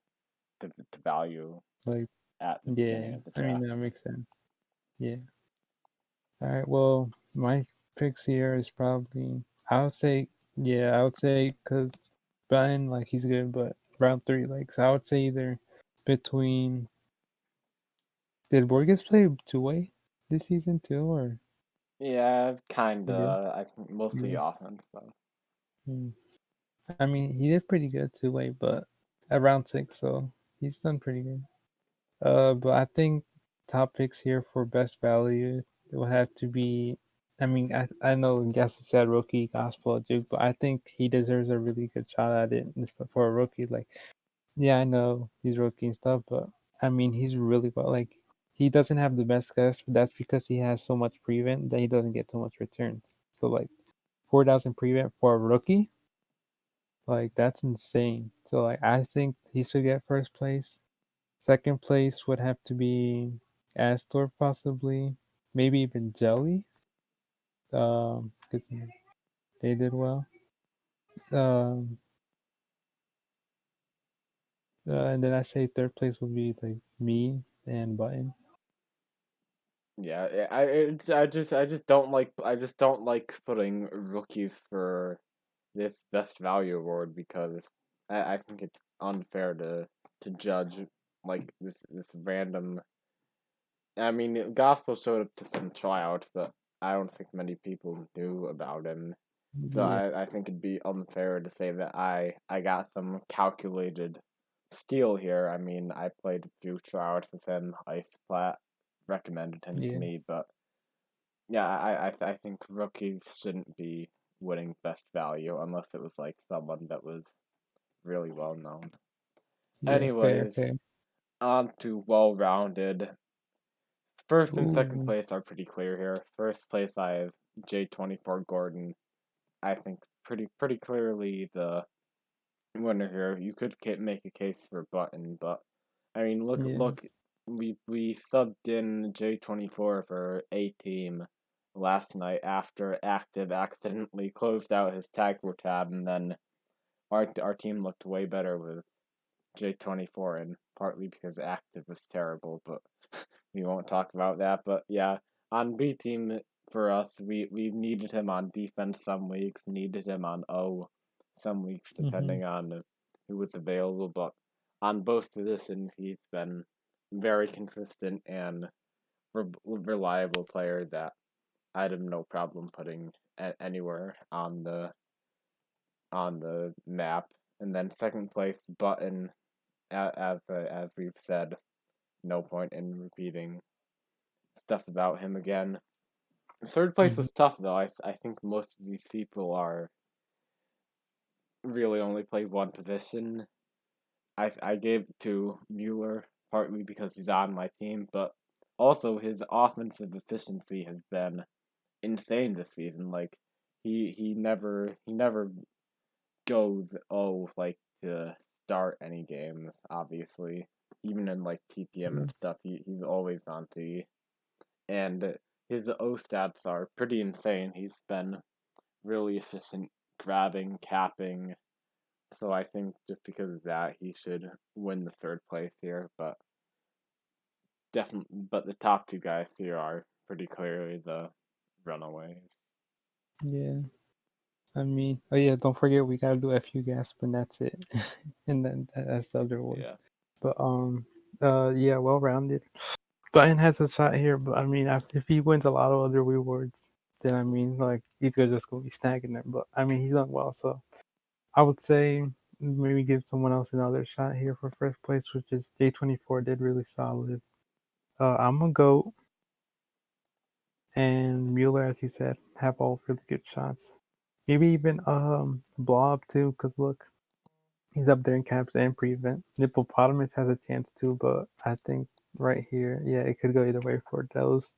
value Like, at the beginning yeah. of the I mean, draft. that makes sense. Yeah. All right. Well, my picks here is probably I would say because Brian, like, he's good, but round 3, like, so I would say either between. Did Borges play 2-way this season too, or Yeah, he did? kinda. I think mostly Yeah. offense though. Hmm. I mean, he did pretty good 2-way, but at round 6, so he's done pretty good. But I think top picks here for best value will have to be. I mean, I know Gaston said rookie gospel Duke, but I think he deserves a really good shot at it for a rookie. Like, yeah, I know he's rookie and stuff, but I mean, he's really well. Like, he doesn't have the best guess, but that's because he has so much prevent that he doesn't get so much returns. So like 4,000 prevent for a rookie, like that's insane. So like I think he should get first place. Second place would have to be Astor, possibly, maybe even Jelly. 'Cause they did well. Um, and then I say third place would be like me and Button. Yeah, I just don't like putting rookies for this best value award because I think it's unfair to judge like this random. I mean, Gospel showed up to some tryouts, but I don't think many people knew about him. So Yeah, I think it'd be unfair to say that I got some calculated steal here. I mean, I played a few tryouts with him. Ice Plat recommended him to yeah, me, but yeah, I think rookies shouldn't be winning best value unless it was like someone that was really well known. yeah. Fair, Anyways, fair. on to well rounded. First and second Ooh, place are pretty clear here. First place I have J24 Gordon. I think pretty clearly the winner here. You could make a case for Button, but I mean yeah, look, we subbed in J24 for A team last night after Active accidentally closed out his tag tab, and then our team looked way better with J24, and partly because Active was terrible, but we won't talk about that. But yeah, on B team for us, we needed him on defense some weeks, needed him on O some weeks, mm-hmm. depending on who was available. But on both positions, he's been very consistent and reliable player that I'd have no problem putting anywhere on the map. And then second place, Button, as we've said, no point in repeating stuff about him again. Third place was tough though. I think most of these people are really only play one position. I gave it to Mueller partly because he's on my team, but also his offensive efficiency has been insane this season. Like he never goes like to start any games. Obviously, even in like TPM and stuff, he's always on T, and his O stats are pretty insane. He's been really efficient grabbing, capping. So I think just because of that, he should win the third place here. But but the top two guys here are pretty clearly the runaways. Yeah. I mean, oh yeah, don't forget we gotta do FU Gasp and that's it. And then that's the other one. Yeah. But yeah, well rounded. Brian has a shot here, but I mean, if he wins a lot of other rewards, then I mean, like he's just gonna be snagging them. But I mean, he's done well, so I would say maybe give someone else another shot here for first place, which is J24 did really solid. I'm gonna go, and Mueller, as you said, have all really good shots. Maybe even Blob too, because look, he's up there in caps and prevent. Hippopotamus has a chance too, but I think right here, yeah, it could go either way for those.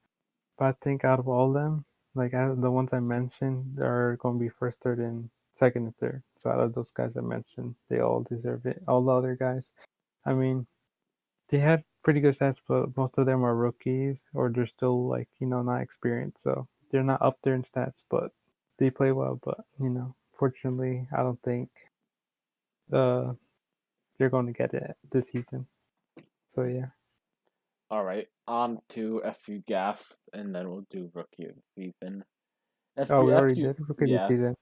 But I think out of all of them, like out of the ones I mentioned, are going to be first, third, and second and third. So out of those guys I mentioned, they all deserve it. All the other guys, I mean, they had pretty good stats, but most of them are rookies or they're still like not experienced, so they're not up there in stats, but they play well. But fortunately, I don't think uh they're going to get it this season. So yeah. All right, on to FU Gas, and then we'll do Rookie of the Season. Oh, we already FU, did rookie of the yeah. season.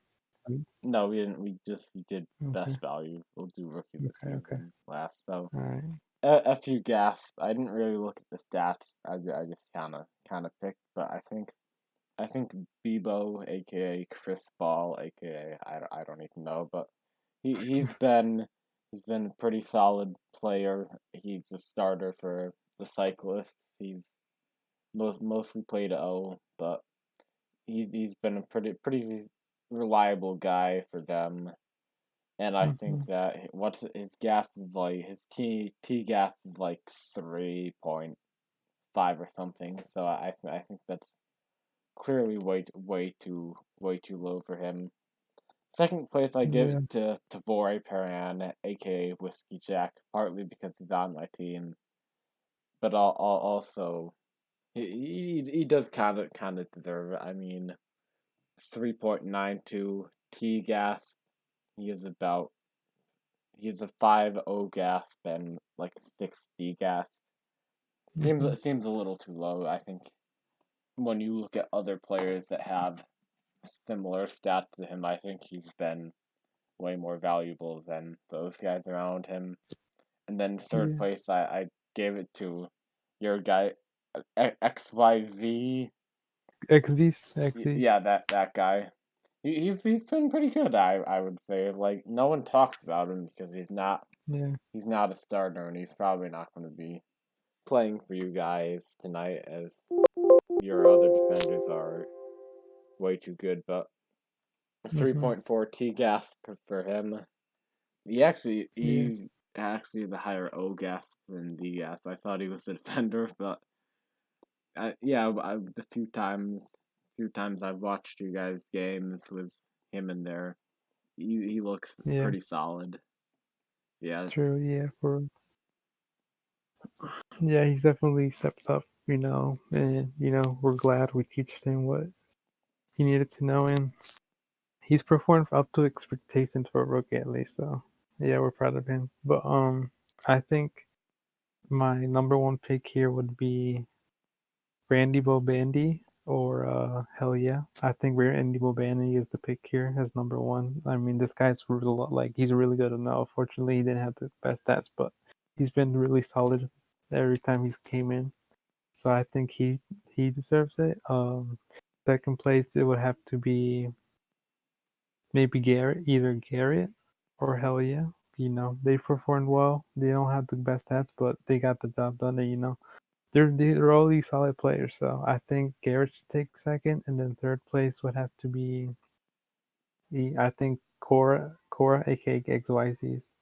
No, we didn't. We did Okay. best value. We'll do Rookie of the Okay. Season last. So, All right. FU Gas. I didn't really look at the stats. I just kind of picked, but I think Bebo, aka Chris Ball, aka I don't even know, but he's been a pretty solid player. He's a starter for the Cyclists. He's mostly played O, but he's been a pretty reliable guy for them. And I think that what's his gas is like his T gas is like 3.5 or something. So I think that's clearly way too low for him. Second place, I give Yeah. it to Tavore Paran, aka Whiskey Jack, partly because he's on my team, but also he does kind of deserve it. I mean, 3.92 T gas. He is about he's a 5.0 gas and like a 6 D gas. Seems a little too low. I think when you look at other players that have similar stats to him, I think he's been way more valuable than those guys around him. And then third Yeah. place, I gave it to your guy, XYZ. XD. Yeah, that guy. He's been pretty good. I would say. Like no one talks about him because Yeah. he's not a starter, and he's probably not going to be playing for you guys tonight as your other defenders are way too good. But 3.4 T gas for him. Yeah. He's actually the higher O gas than D gas. I thought he was a defender, but yeah, the few times I've watched you guys games with him in there, he looks Yeah. pretty solid. Yeah, True. Yeah. Yeah, he's definitely stepped up. And we're glad we teached him what he needed to know, and he's performed up to expectations for a rookie at least. So yeah, we're proud of him. But I think my number one pick here would be Randy Bobandy or hell yeah. I think Randy Bobandy is the pick here as number one. I mean, this guy's really, he's really good enough. Unfortunately, he didn't have the best stats, but he's been really solid every time he's came in. So I think he deserves it. Second place it would have to be maybe Garrett, either Garrett or hell yeah. They performed well. They don't have the best stats, but they got the job done. And, they're all these solid players. So I think Garrett should take second, and then third place would have to be I think Cora, aka XYZ's,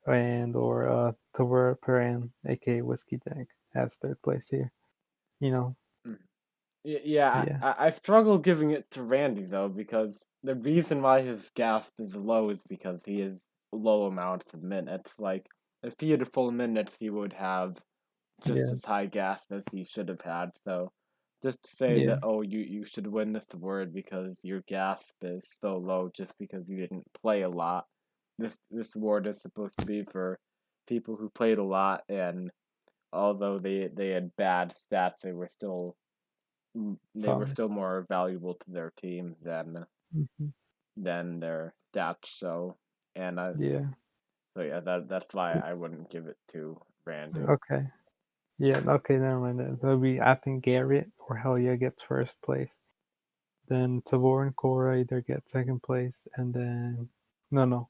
and or Tavera Peran, aka Whiskey Tank, has third place here. You know, Mm. Yeah, yeah, I struggle giving it to Randy though, because the reason why his gasp is low is because he is low amounts of minutes. Like, if he had full minutes, he would have just yeah, as high gasp as he should have had. So, just to say yeah, that, oh, you should win this award because your gasp is so low just because you didn't play a lot. This award is supposed to be for people who played a lot, and although they had bad stats, they were solid. still more valuable to their team Hmm. than their stats show. And Yeah. so yeah, that's why I wouldn't give it to Randy. Okay. Yeah. Okay. Never mind. Then. That'll be I think Garrett or Hell Yeah gets first place. Then Tavor and Cora either get second place, and then no,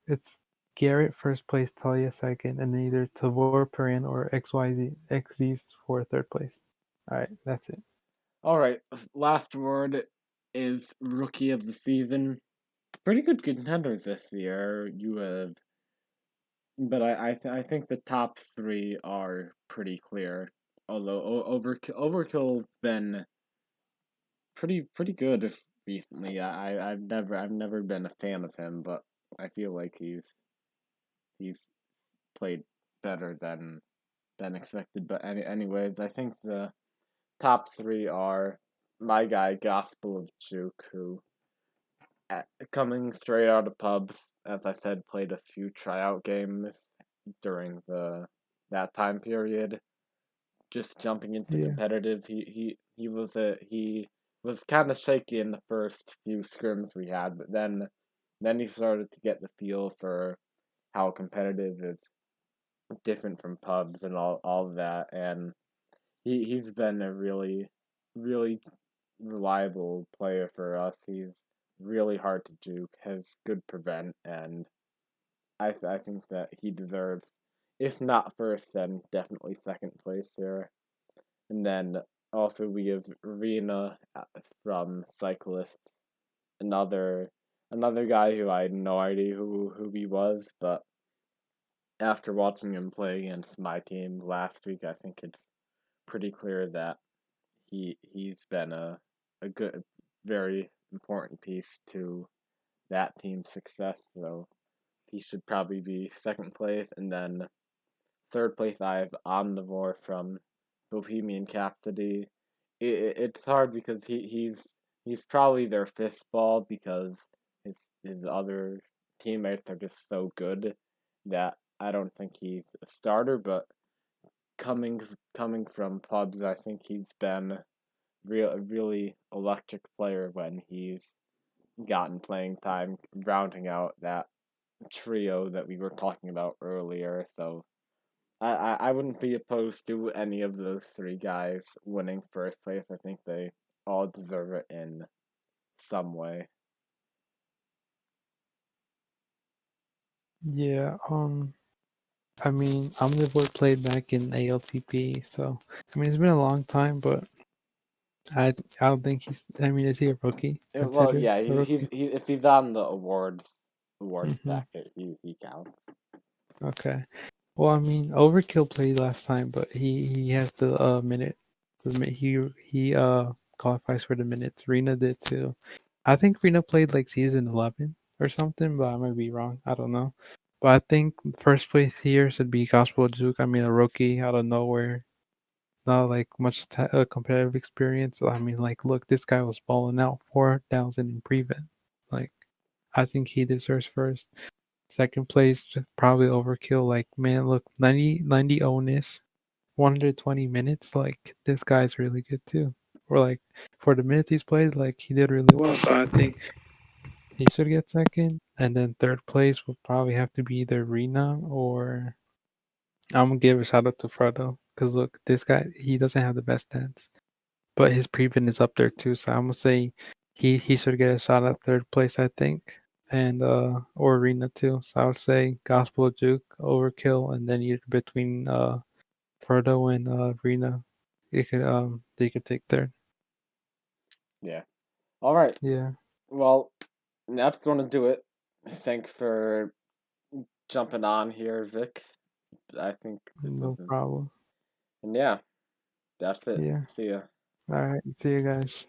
it's Garrett first place, Talia second, and then either Tavor Perin or XYZ for third place. All right, that's it. All right, last word is rookie of the season. Pretty good contenders this year. You have, but I think the top three are pretty clear. Although Overkill's been pretty good recently. I've never been a fan of him, but I feel like he's played better than expected. But anyways, I think the top three are my guy Gospel of Juke, who coming straight out of pubs, as I said, played a few tryout games during the that time period. Just jumping into Yeah, competitive, he was kind of shaky in the first few scrims we had, but then he started to get the feel for how competitive is different from pubs and all of that, and he's been a really reliable player for us. He's really hard to juke, has good prevent, and I think that he deserves, if not first, then definitely second place here. And then also we have Rena from Cyclist, another another guy who I had no idea who he was, but after watching him play against my team last week, I think it's pretty clear that he's been a good, very important piece to that team's success. So he should probably be second place, and then third place I have Omnivore from Bohemian Captivity. It's hard because he's probably their fifth ball because his other teammates are just so good that I don't think he's a starter. But coming coming from pubs, I think he's been a really electric player when he's gotten playing time, rounding out that trio that we were talking about earlier. So I wouldn't be opposed to any of those three guys winning first place. I think they all deserve it in some way. yeah. I mean, Omnivore played back in ALTP, so I mean it's been a long time, but I I don't think he's. I mean, is he a rookie? Well, Considered yeah, a rookie? if he's on the awards Hmm. bracket, he counts. Okay. Well, I mean, Overkill played last time, but he has the minute. He qualifies for the minutes. Rena did too. I think Rena played like season 11 or something, but I might be wrong. I don't know. But I think first place here should be Gospel Juke. I mean, a rookie out of nowhere, not like much competitive experience. I mean, like, look, this guy was balling out 4,000 in prevent. Like, I think he deserves first. Second place, probably overkill. Like, man, look, 90 onus, 120 minutes. Like, this guy's really good too. Or like, for the minutes he's played, like he did really well. So I think he should get second. And then third place will probably have to be either Rena or I'm gonna give a shout out to Fredo. Cause look, this guy he doesn't have the best stats, but his prevent is up there too. So I'm gonna say he should get a shot at third place, I think, and or Arena too. So I would say Gospel of Duke, Overkill, and then either between Frodo and Rena. they could take third. Yeah. All right. Yeah. Well, that's gonna do it. Thanks for jumping on here, Vic. I think this was, No problem. and yeah, that's it. Yeah. See ya. All right. See you guys.